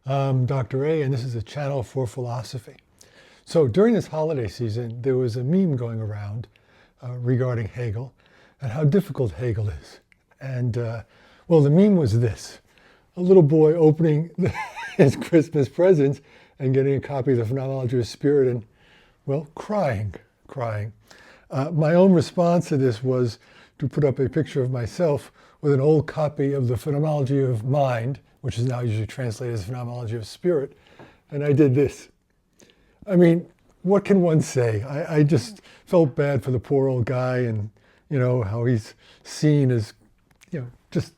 I'm Dr. A, and this is a channel for philosophy. So during this holiday season, there was a meme going around regarding Hegel and how difficult Hegel is. And well, the meme was this: a little boy opening his Christmas presents and getting a copy of the Phenomenology of Spirit and, well, crying. My own response to this was to put up a picture of myself with an old copy of the Phenomenology of Mind, which is now usually translated as Phenomenology of Spirit, and I did this. I mean, what can one say? I just felt bad for the poor old guy, and how he's seen as just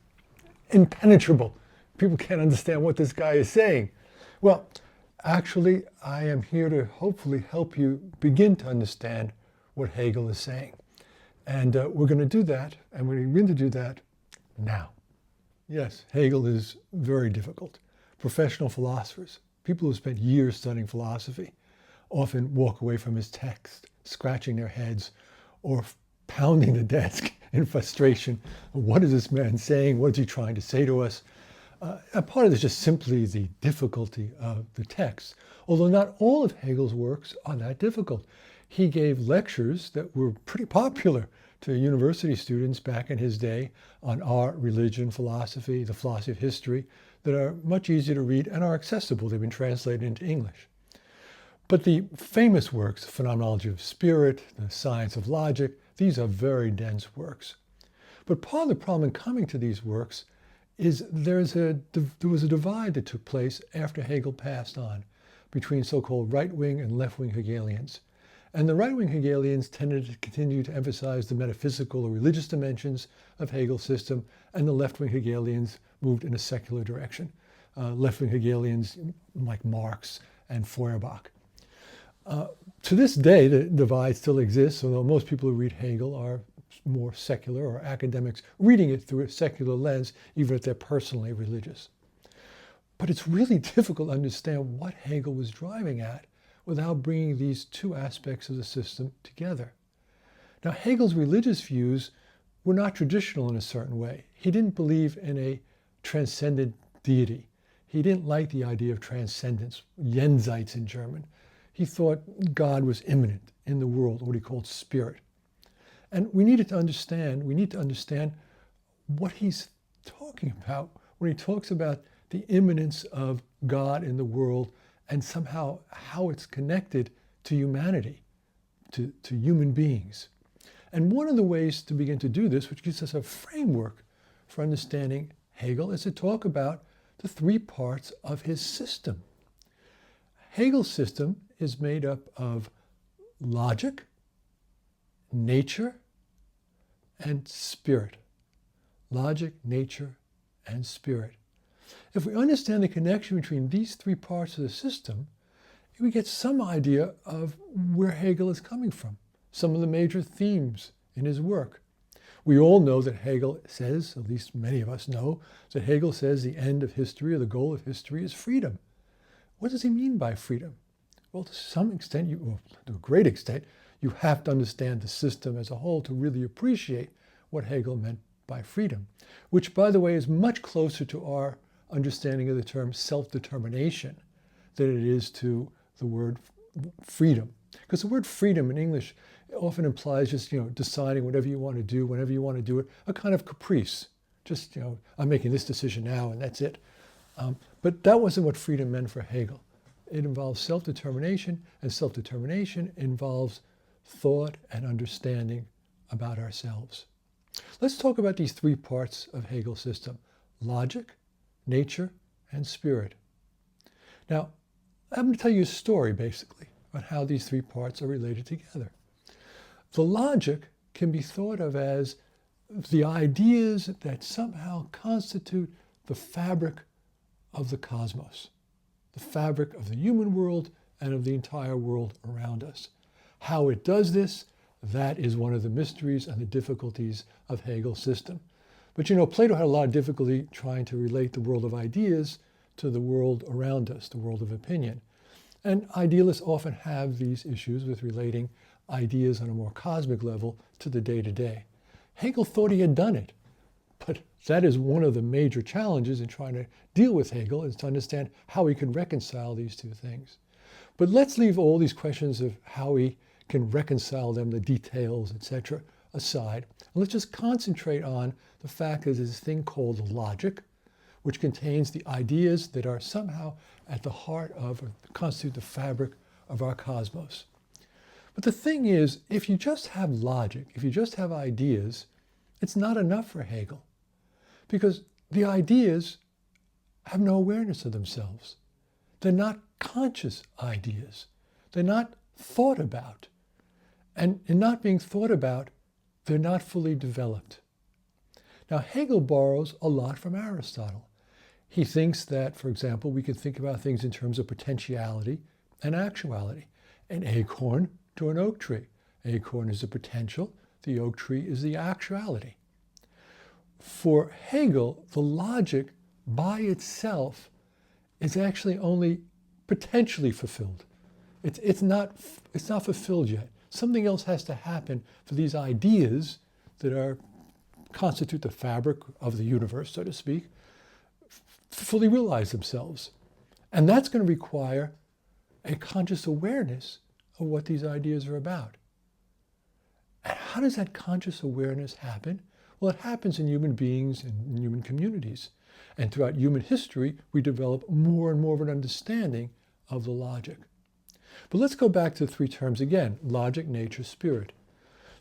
impenetrable. People can't understand what this guy is saying. Well, actually, I am here to hopefully help you begin to understand what Hegel is saying. And we're going to do that, and we're going to do that now. Yes, Hegel is very difficult. Professional philosophers, people who spent years studying philosophy, often walk away from his text, scratching their heads or pounding the desk in frustration. What is this man saying? What is he trying to say to us? A part of this is just simply the difficulty of the text, although not all of Hegel's works are that difficult. He gave lectures that were pretty popular to university students back in his day on art, religion, philosophy, the philosophy of history, that are much easier to read and are accessible. They've been translated into English. But the famous works, the Phenomenology of Spirit, the Science of Logic, these are very dense works. But part of the problem in coming to these works is there was a divide that took place after Hegel passed on between so-called right-wing and left-wing Hegelians. And the right-wing Hegelians tended to continue to emphasize the metaphysical or religious dimensions of Hegel's system, and the left-wing Hegelians moved in a secular direction. Left-wing Hegelians like Marx and Feuerbach. To this day, the divide still exists, although most people who read Hegel are more secular, or academics reading it through a secular lens, even if they're personally religious. But it's really difficult to understand what Hegel was driving at without bringing these two aspects of the system together. Now, Hegel's religious views were not traditional in a certain way. He didn't believe in a transcendent deity. He didn't like the idea of transcendence, Jenseits in German. He thought God was immanent in the world, what he called spirit. And we need to understand what he's talking about when he talks about the immanence of God in the world and somehow how it's connected to humanity, to human beings. And one of the ways to begin to do this, which gives us a framework for understanding Hegel, is to talk about the three parts of his system. Hegel's system is made up of logic, nature, and spirit. Logic, nature, and spirit. If we understand the connection between these three parts of the system, we get some idea of where Hegel is coming from, some of the major themes in his work. We all know that Hegel says, at least many of us know, that Hegel says the end of history or the goal of history is freedom. What does he mean by freedom? Well, to some extent, to a great extent, you have to understand the system as a whole to really appreciate what Hegel meant by freedom, which, by the way, is much closer to our understanding of the term self-determination than it is to the word freedom. Because the word freedom in English often implies just, deciding whatever you want to do, whenever you want to do it, a kind of caprice. Just, I'm making this decision now and that's it. But that wasn't what freedom meant for Hegel. It involves self-determination, and self-determination involves thought and understanding about ourselves. Let's talk about these three parts of Hegel's system: logic, nature, and spirit. Now, I'm going to tell you a story, basically, about how these three parts are related together. The logic can be thought of as the ideas that somehow constitute the fabric of the cosmos, the fabric of the human world and of the entire world around us. How it does this, that is one of the mysteries and the difficulties of Hegel's system. But Plato had a lot of difficulty trying to relate the world of ideas to the world around us, the world of opinion. And idealists often have these issues with relating ideas on a more cosmic level to the day-to-day. Hegel thought he had done it, But that is one of the major challenges in trying to deal with Hegel, is to understand how he can reconcile these two things. But let's leave all these questions of how he can reconcile them, the details, etc., aside. And let's just concentrate on the fact that there's this thing called logic, which contains the ideas that are somehow at the heart of, or constitute the fabric of our cosmos. But the thing is, if you just have logic, if you just have ideas, it's not enough for Hegel, because the ideas have no awareness of themselves. They're not conscious ideas. They're not thought about. And in not being thought about, they're not fully developed. Now, Hegel borrows a lot from Aristotle. He thinks that, for example, we can think about things in terms of potentiality and actuality. An acorn to an oak tree. Acorn is the potential, the oak tree is the actuality. For Hegel, the logic by itself is actually only potentially fulfilled. It's not fulfilled yet. Something else has to happen for these ideas that constitute the fabric of the universe, so to speak, fully realize themselves. And that's going to require a conscious awareness of what these ideas are about. And how does that conscious awareness happen? Well, it happens in human beings and in human communities. And throughout human history, we develop more and more of an understanding of the logic. But let's go back to the three terms again: logic, nature, spirit.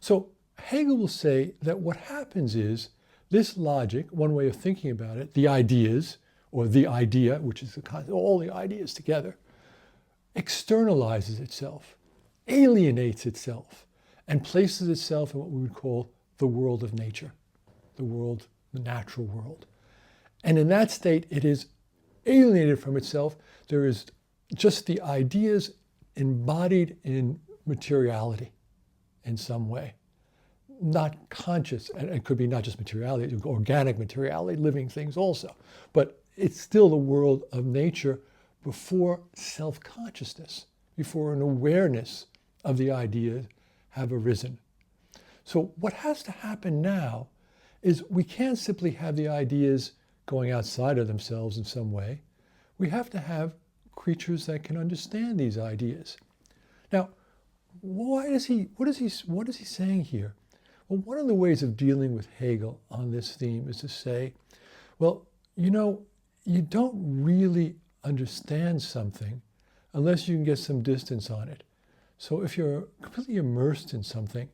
So Hegel will say that what happens is this logic, one way of thinking about it, the ideas, or the idea, which is all the ideas together, externalizes itself, alienates itself, and places itself in what we would call the world of nature, the natural world. And in that state, it is alienated from itself. There is just the ideas embodied in materiality in some way, not conscious. And it could be not just materiality, organic materiality, living things also. But it's still the world of nature before self-consciousness, before an awareness of the ideas have arisen. So what has to happen now is we can't simply have the ideas going outside of themselves in some way. We have to have creatures that can understand these ideas. Now, what is he saying here? Well, one of the ways of dealing with Hegel on this theme is to say, well, you don't really understand something unless you can get some distance on it. So if you're completely immersed in something,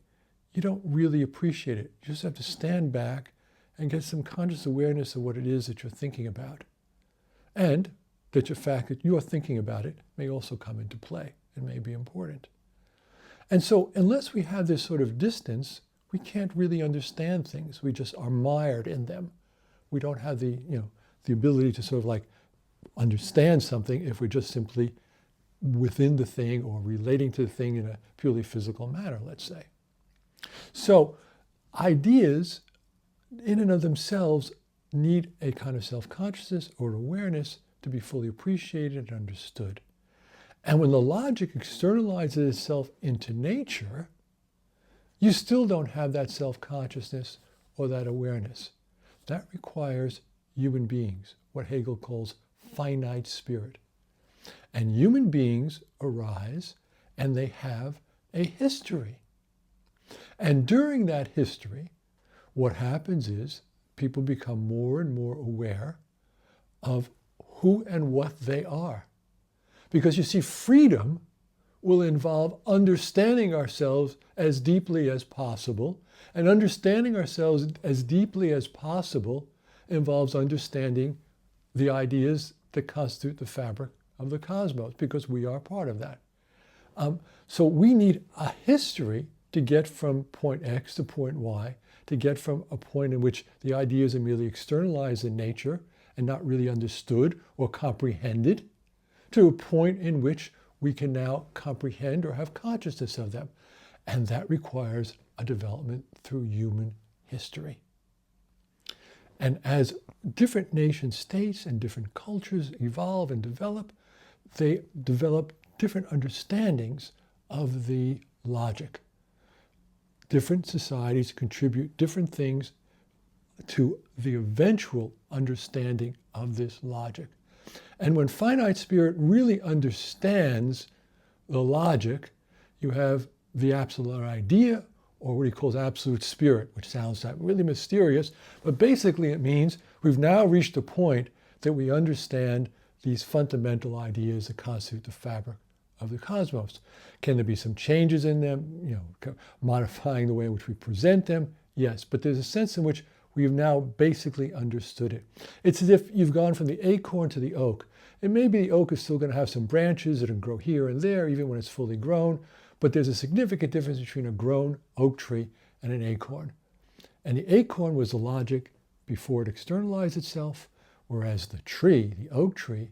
you don't really appreciate it. You just have to stand back and get some conscious awareness of what it is that you're thinking about. And that the fact that you're thinking about it may also come into play and may be important. And so unless we have this sort of distance, we can't really understand things. We just are mired in them. We don't have the ability to sort of like understand something if we're just simply within the thing or relating to the thing in a purely physical manner, let's say. So ideas in and of themselves need a kind of self-consciousness or awareness to be fully appreciated and understood. And when the logic externalizes itself into nature, you still don't have that self-consciousness or that awareness. That requires human beings, what Hegel calls finite spirit. And human beings arise and they have a history. And during that history, what happens is people become more and more aware of who and what they are. Because you see, freedom will involve understanding ourselves as deeply as possible, and understanding ourselves as deeply as possible involves understanding the ideas that constitute the fabric of the cosmos, because we are part of that. So we need a history to get from point X to point Y, to get from a point in which the ideas are merely externalized in nature and not really understood or comprehended, to a point in which we can now comprehend or have consciousness of them. And that requires a development through human history. And as different nation states and different cultures evolve and develop, they develop different understandings of the logic. Different societies contribute different things to the eventual understanding of this logic. And when finite spirit really understands the logic, you have the absolute idea, or what he calls absolute spirit, which sounds really mysterious, but basically it means we've now reached a point that we understand these fundamental ideas that constitute the fabric of the cosmos. Can there be some changes in them, modifying the way in which we present them? Yes, but there's a sense in which we've now basically understood it. It's as if you've gone from the acorn to the oak. And maybe the oak is still going to have some branches that can grow here and there, even when it's fully grown, but there's a significant difference between a grown oak tree and an acorn. And the acorn was the logic before it externalized itself, whereas the tree, the oak tree,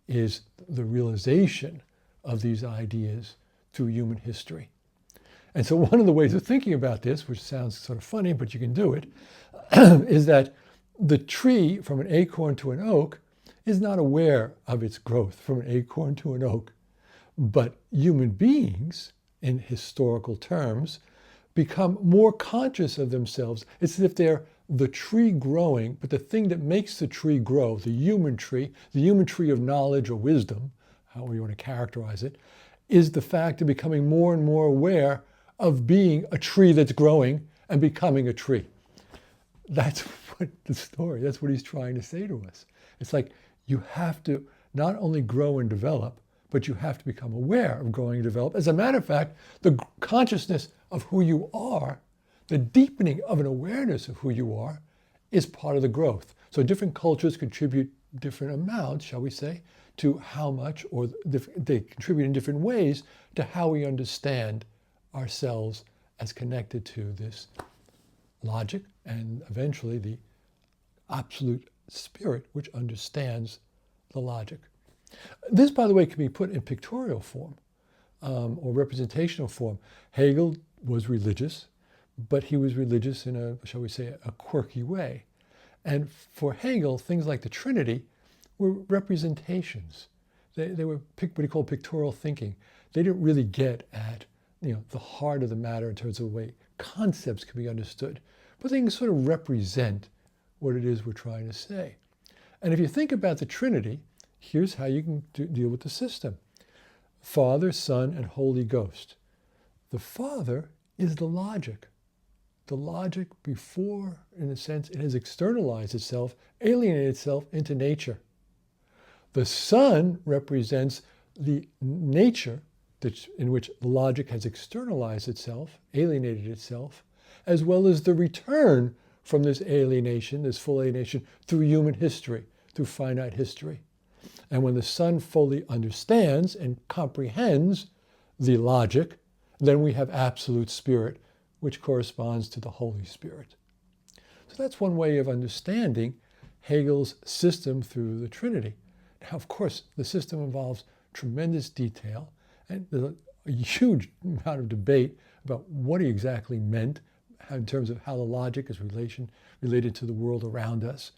is the realization of these ideas through human history. And so one of the ways of thinking about this, which sounds sort of funny, but you can do it, is that the tree from an acorn to an oak is not aware of its growth from an acorn to an oak. But human beings, in historical terms, become more conscious of themselves. It's as if they're the tree growing, but the thing that makes the tree grow, the human tree of knowledge or wisdom, however you want to characterize it, is the fact of becoming more and more aware of being a tree that's growing and becoming a tree. That's what the story, that's what he's trying to say to us. It's like you have to not only grow and develop, but you have to become aware of growing and develop. As a matter of fact, the consciousness of who you are, the deepening of an awareness of who you are, is part of the growth. So different cultures contribute different amounts, shall we say, to how much, or they contribute in different ways to how we understand ourselves as connected to this logic and eventually the absolute spirit which understands the logic. This, by the way, can be put in pictorial form or representational form. Hegel was religious, but he was religious in a, shall we say, a quirky way. And for Hegel, things like the Trinity were representations. They were what he called pictorial thinking. They didn't really get at the heart of the matter in terms of the way concepts can be understood, but they can sort of represent what it is we're trying to say. And if you think about the Trinity, here's how you can deal with the system. Father, Son, and Holy Ghost. The Father is the logic. The logic before, in a sense, it has externalized itself, alienated itself into nature. The Son represents the nature in which the logic has externalized itself, alienated itself, as well as the return from this alienation, this full alienation, through human history, through finite history. And when the Son fully understands and comprehends the logic, then we have absolute spirit, which corresponds to the Holy Spirit. So that's one way of understanding Hegel's system through the Trinity. Now, of course, the system involves tremendous detail, and there's a huge amount of debate about what he exactly meant in terms of how the logic is related to the world around us.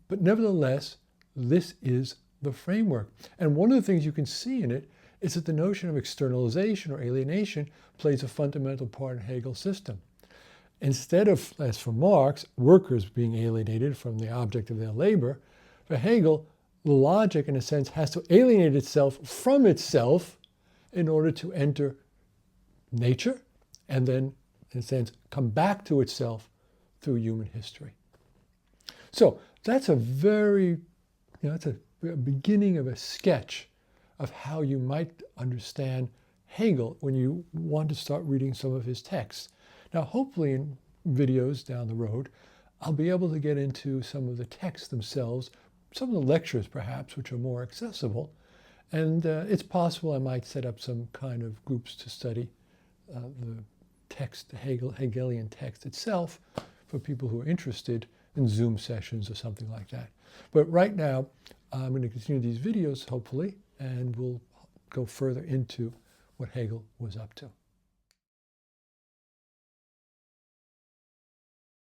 But nevertheless, this is the framework. And one of the things you can see in it is that the notion of externalization or alienation plays a fundamental part in Hegel's system. Instead of, as for Marx, workers being alienated from the object of their labor, for Hegel, the logic, in a sense, has to alienate itself from itself in order to enter nature and then, in a sense, come back to itself through human history. So that's a very, that's a beginning of a sketch of how you might understand Hegel when you want to start reading some of his texts. Now, hopefully in videos down the road, I'll be able to get into some of the texts themselves, some of the lectures perhaps, which are more accessible. And it's possible I might set up some kind of groups to study the text, the Hegelian text itself, for people who are interested in Zoom sessions or something like that. But right now, I'm going to continue these videos, hopefully, and we'll go further into what Hegel was up to.